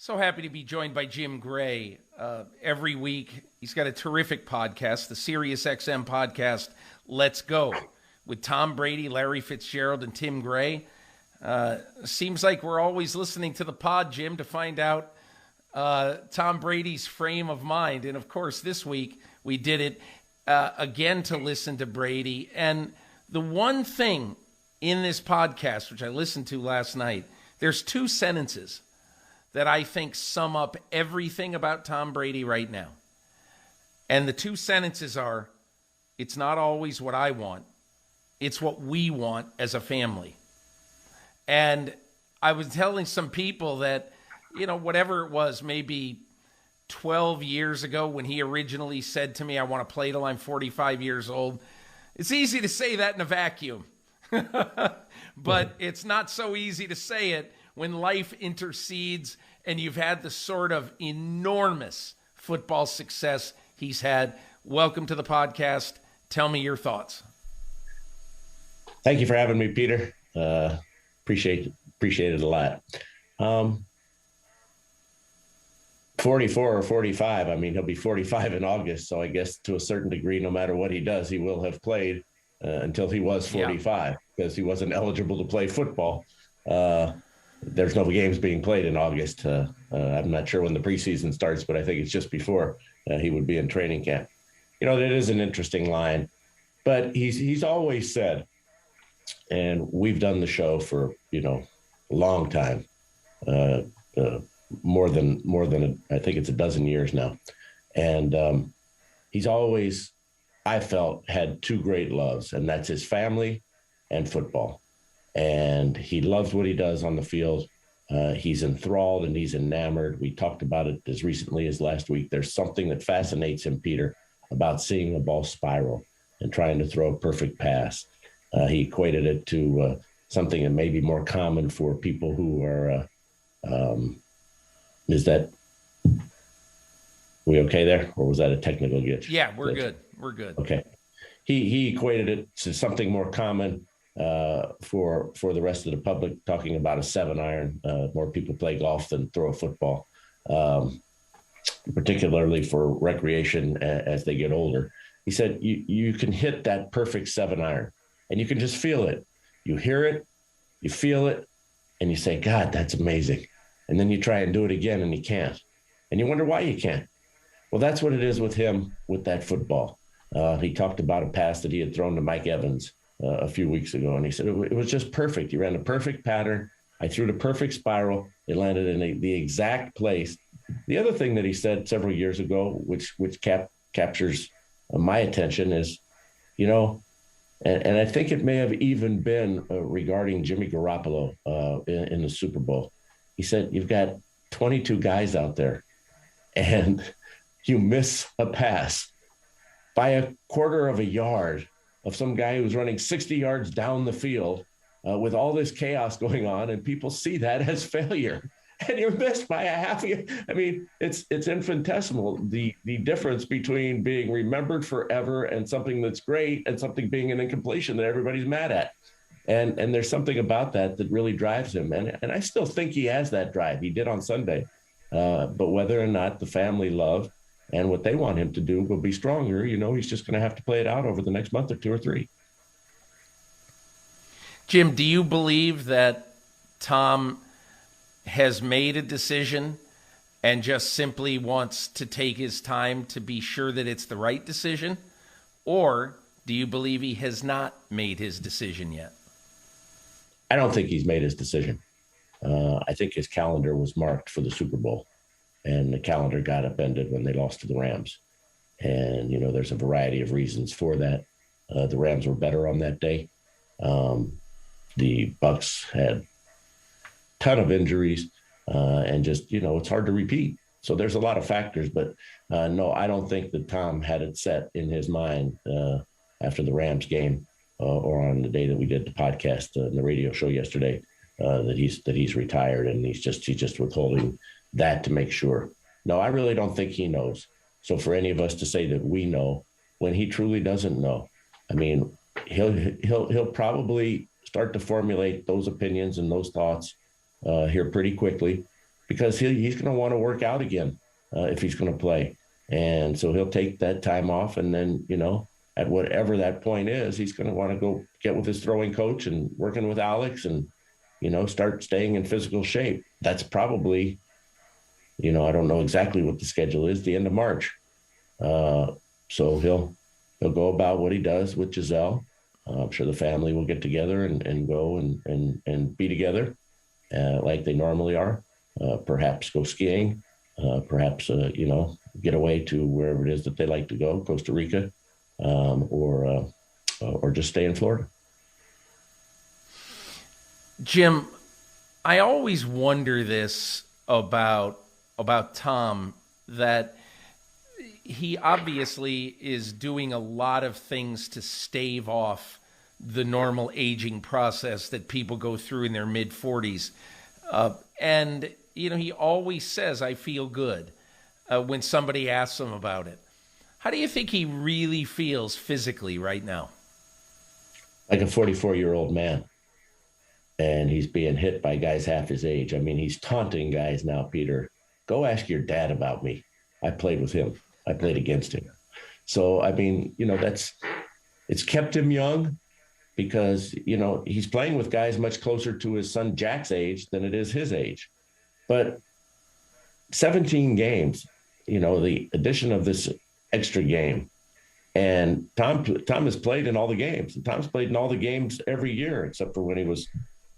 So happy to be joined by Jim Gray every week. He's got a terrific podcast, the SiriusXM podcast, Let's Go, with Tom Brady, Larry Fitzgerald, and Tim Gray. Seems like we're always listening to the pod, Jim, to find out Tom Brady's frame of mind. And, of course, this week we did it again to listen to Brady. And the one thing in this podcast, which I listened to last night, there's two sentences that I think sum up everything about Tom Brady right now. And the two sentences are, it's not always what I want, it's what we want as a family. And I was telling some people that, whatever it was, maybe 12 years ago when he originally said to me, I want to play till I'm 45 years old. It's easy to say that in a vacuum. But it's not so easy to say it when life intercedes and you've had the sort of enormous football success he's had. Welcome to the podcast. Tell me your thoughts. Thank you for having me, Peter. Appreciate it a lot. 44 or 45. I mean, he'll be 45 in August. So I guess to a certain degree, no matter what he does, he will have played until he was 45 because he wasn't eligible to play football. There's no games being played in August. I'm not sure when the preseason starts, but I think it's just before he would be in training camp. That is an interesting line, but he's always said, and we've done the show for, a long time, more than I think it's a dozen years now. And he's always, I felt, had two great loves, and that's his family and football. And he loves what he does on the field. He's enthralled and he's enamored. We talked about it as recently as last week. There's something that fascinates him, Peter, about seeing a ball spiral and trying to throw a perfect pass. He equated it to something that may be more common for people who are, is that, we okay there? Or was that a technical glitch? Yeah, we're good. We're good. Okay. He equated it to something more common for the rest of the public, talking about a 7-iron. More people play golf than throw a football, particularly for recreation as they get older. He said you can hit that perfect 7-iron and you can just feel it. You hear it, you feel it, and you say, God, that's amazing. And then you try and do it again and you can't. And you wonder why you can't. Well, that's what it is with him with that football. He talked about a pass that he had thrown to Mike Evans a few weeks ago, and he said it was just perfect. He ran a perfect pattern. I threw the perfect spiral. It landed in the exact place. The other thing that he said several years ago, which captures my attention, is, and I think it may have even been regarding Jimmy Garoppolo in the Super Bowl. He said, you've got 22 guys out there, and you miss a pass by a quarter of a yard of some guy who's running 60 yards down the field with all this chaos going on, and people see that as failure. And you're missed by a half. I mean, it's infinitesimal, the difference between being remembered forever and something that's great and something being an incompletion that everybody's mad at. And there's something about that really drives him. And I still think he has that drive. He did on Sunday. But whether or not the family love and what they want him to do will be stronger, he's just going to have to play it out over the next month or two or three. Jim, do you believe that Tom has made a decision and just simply wants to take his time to be sure that it's the right decision? Or do you believe he has not made his decision yet? I don't think he's made his decision. I think his calendar was marked for the Super Bowl, and the calendar got upended when they lost to the Rams. And, there's a variety of reasons for that. The Rams were better on that day. The Bucs had a ton of injuries and just, it's hard to repeat. So there's a lot of factors, but no, I don't think that Tom had it set in his mind after the Rams game or on the day that we did the podcast and the radio show yesterday that he's retired, and he's just withholding that to make sure. No, I really don't think he knows. So for any of us to say that we know when he truly doesn't know, I mean, he'll probably start to formulate those opinions and those thoughts here pretty quickly, because he's going to want to work out again if he's going to play. And so he'll take that time off. And then, at whatever that point is, he's going to want to go get with his throwing coach and working with Alex and, start staying in physical shape. That's probably, I don't know exactly what the schedule is, the end of March. So he'll go about what he does with Gisele. I'm sure the family will get together and go and be together like they normally are. Perhaps go skiing, perhaps, get away to wherever it is that they like to go, Costa Rica, or just stay in Florida. Jim, I always wonder this about Tom, that he obviously is doing a lot of things to stave off the normal aging process that people go through in their mid-40s. And, he always says, I feel good, when somebody asks him about it. How do you think he really feels physically right now? Like a 44-year-old man. And he's being hit by guys half his age. I mean, he's taunting guys now, Peter. Go ask your dad about me. I played with him. I played against him. So, I mean, it's kept him young because, he's playing with guys much closer to his son Jack's age than it is his age. But 17 games, the addition of this extra game, and Tom has played in all the games. And Tom's played in all the games every year, except for when he was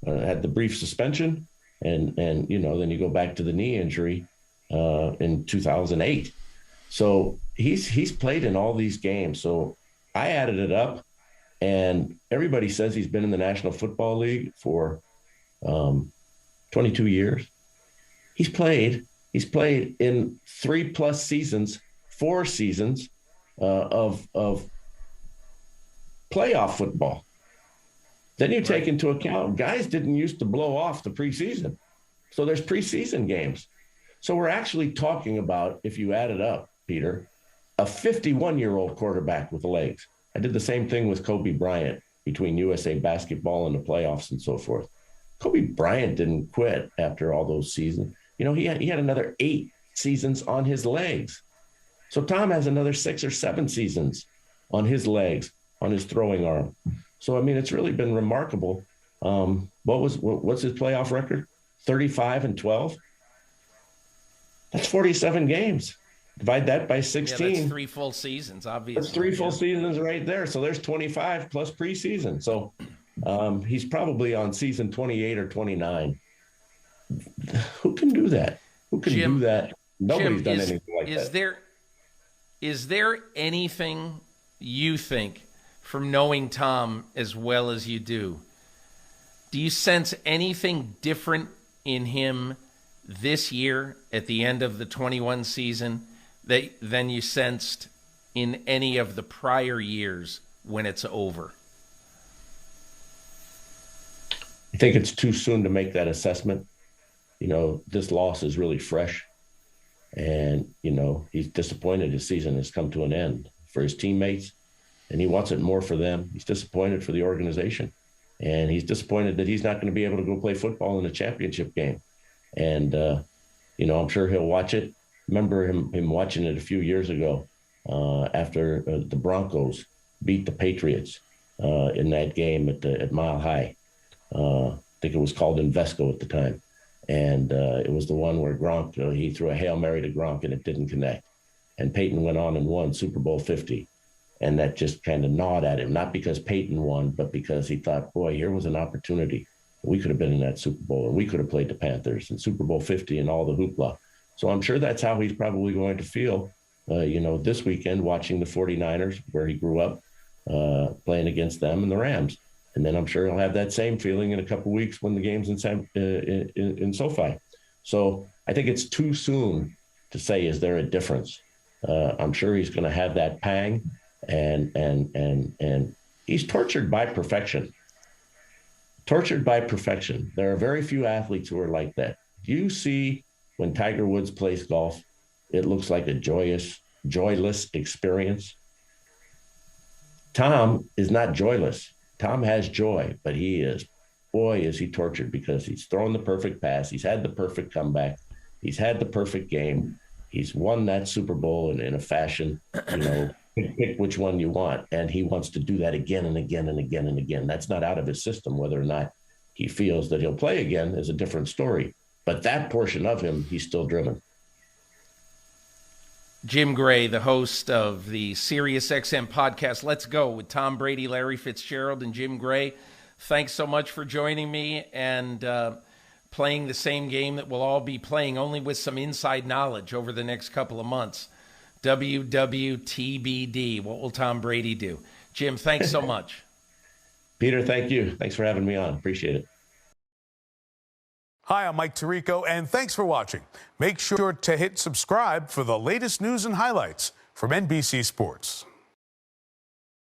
had the brief suspension, and then you go back to the knee injury in 2008. So he's played in all these games. So I added it up, and everybody says he's been in the National Football League for 22 years. He's played in 3+ seasons, 4 seasons of playoff football. Then you take into account guys didn't used to blow off the preseason. So there's preseason games. So we're actually talking about, if you add it up, Peter, a 51-year-old quarterback with legs. I did the same thing with Kobe Bryant between USA Basketball and the playoffs and so forth. Kobe Bryant didn't quit after all those seasons. He had another 8 seasons on his legs. So Tom has another 6 or 7 seasons on his legs, on his throwing arm. So, I mean, it's really been remarkable. What's his playoff record? 35-12. That's 47 games. Divide that by 16. Yeah, that's 3 full seasons, obviously. That's 3 full seasons right there. So there's 25 plus preseason. So he's probably on season 28 or 29. Who can do that? Who can do that? Nobody's done anything like that. Is there anything you think, from knowing Tom as well as you do you sense anything different in him this year at the end of the 21 season than you sensed in any of the prior years when it's over? I think it's too soon to make that assessment. This loss is really fresh. And, he's disappointed his season has come to an end for his teammates, and he wants it more for them. He's disappointed for the organization, and he's disappointed that he's not going to be able to go play football in a championship game. And, I'm sure he'll watch it. Remember him watching it a few years ago after the Broncos beat the Patriots in that game at Mile High. I think it was called Invesco at the time. And it was the one where Gronk, he threw a Hail Mary to Gronk and it didn't connect. And Peyton went on and won Super Bowl 50. And that just kind of gnawed at him, not because Peyton won, but because he thought, boy, here was an opportunity. We could have been in that Super Bowl, and we could have played the Panthers and Super Bowl 50 and all the hoopla. So I'm sure that's how he's probably going to feel, this weekend watching the 49ers, where he grew up, playing against them and the Rams. And then I'm sure he'll have that same feeling in a couple of weeks when the game's in SoFi. So I think it's too soon to say, is there a difference? I'm sure he's going to have that pang, and he's tortured by perfection. Tortured by perfection. There are very few athletes who are like that. You see, when Tiger Woods plays golf, it looks like a joyless experience. Tom is not joyless. Tom has joy, but is he tortured because he's thrown the perfect pass. He's had the perfect comeback. He's had the perfect game. He's won that Super Bowl in a fashion, pick which one you want. And he wants to do that again and again and again and again. That's not out of his system. Whether or not he feels that he'll play again is a different story. But that portion of him, he's still driven. Jim Gray, the host of the SiriusXM podcast, Let's Go, with Tom Brady, Larry Fitzgerald, and Jim Gray. Thanks so much for joining me and playing the same game that we'll all be playing, only with some inside knowledge over the next couple of months. WWTBD. What will Tom Brady do? Jim, thanks so much. Peter, thank you. Thanks for having me on. Appreciate it. Hi, I'm Mike Tirico, and thanks for watching. Make sure to hit subscribe for the latest news and highlights from NBC Sports.